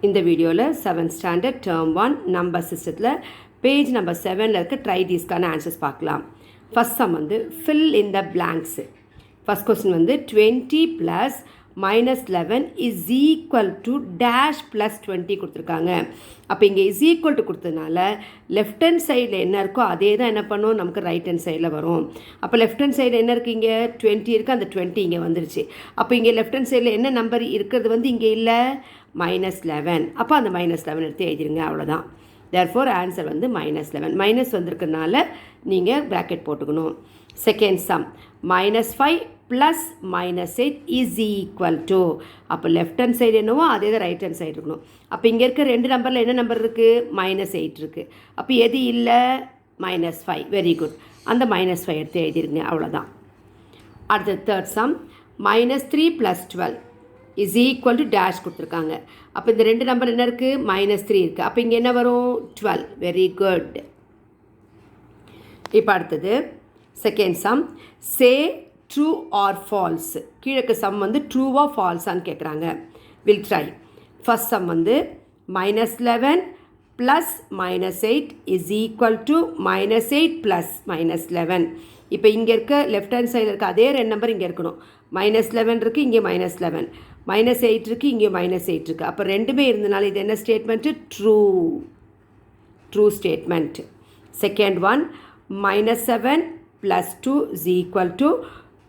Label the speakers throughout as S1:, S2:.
S1: இந்த வீடியோவில் 7th standard term 1 number சிஸ்டத்தில் பேஜ் நம்பர் 7ல் இருக்க ட்ரை தீஸ்க்கான ஆன்சர்ஸ் பார்க்கலாம். ஃபஸ்ட் சம் வந்து fill in the blanks. First question வந்து 20 + -11 is equal to dash plus 20 கொடுத்துருக்காங்க. அப்போ இங்கே இஸ் ஈக்குவல் டு கொடுத்ததுனால லெஃப்ட் ஹேண்ட் சைடில் என்ன இருக்கோ அதே தான் என்ன பண்ணும், நமக்கு ரைட் ஹேண்ட் சைடில் வரும். அப்போ லெஃப்ட் ஹேண்ட் சைடில் என்ன இருக்குது, இங்கே 20 இருக்குது, அந்த 20 இங்கே வந்துருச்சு. அப்போ இங்கே லெஃப்ட் ஹேண்ட் சைடில் என்ன நம்பர் இருக்கிறது வந்து இங்கே இல்லை, -11. அப்போ அந்த -11 எடுத்து எழுதிருங்க, அவ்வளோதான். தேர்ஃபோர் ஆன்சர் வந்து -11. மைனஸ் வந்திருக்கிறதுனால நீங்கள் ப்ராக்கெட் போட்டுக்கணும். Second sum -5 + -8 is equal to, அப்போ லெஃப்ட் ஹேண்ட் சைடு என்னவோ அதே தான் ரைட் ஹேண்ட் சைடு இருக்கணும். அப்போ இங்கே இருக்க ரெண்டு நம்பரில் என்ன நம்பர் இருக்குது, -8 இருக்குது. அப்போ எது இல்லை, -5. வெரி குட், அந்த -5 எடுத்து எழுதிருங்க, அவ்வளோதான். அடுத்த third sum -3 + 12 is equal to dash கொடுத்துருக்காங்க. அப்போ இந்த ரெண்டு நம்பர் என்ன இருக்குது, -3 இருக்குது. அப்போ இங்கே என்ன வரும், 12. Very good. இப்போ அடுத்தது second sum say true or false. கீழே சம் வந்து ட்ரூவா ஃபால்ஸான்னு கேட்குறாங்க. Will try. ஃபஸ்ட் சம் வந்து -11 + -8 இஸ் ஈக்குவல் டு -8 + -11. இப்போ இங்கே இருக்க லெஃப்ட் ஹேண்ட் சைடில் இருக்க அதே ரெண்டு நம்பர் இங்கே இருக்கணும். -11 இருக்குது, இங்கே -11. -8 இருக்குது, இங்கே -8 இருக்குது. அப்போ ரெண்டுமே இருந்தனால இது என்ன statement, true statement. Second one -7 + 2 is equal to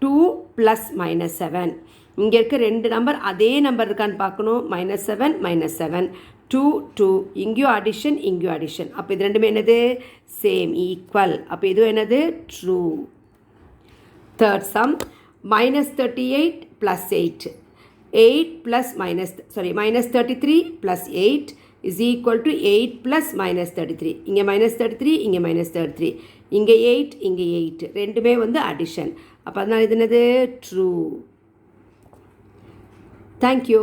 S1: 2 + -7. இங்கே இருக்க ரெண்டு நம்பர் அதே நம்பர் இருக்கான்னு பார்க்கணும். -7 -7 2 2. இங்கேயும் அடிஷன், இங்கேயும் அடிஷன். அப்போ இது ரெண்டுமே என்னது, சேம், ஈக்குவல். அப்போ இதுவும் என்னது, true. Third sum -38 + 8 -33 + 8 is equal to 8 + -33. இங்கே -33, இங்கே -33, இங்கே 8, இங்கே 8. ரெண்டுமே வந்து அடிஷன். அப்போ அதனால் இது என்னது, ட்ரூ. தேங்க்யூ.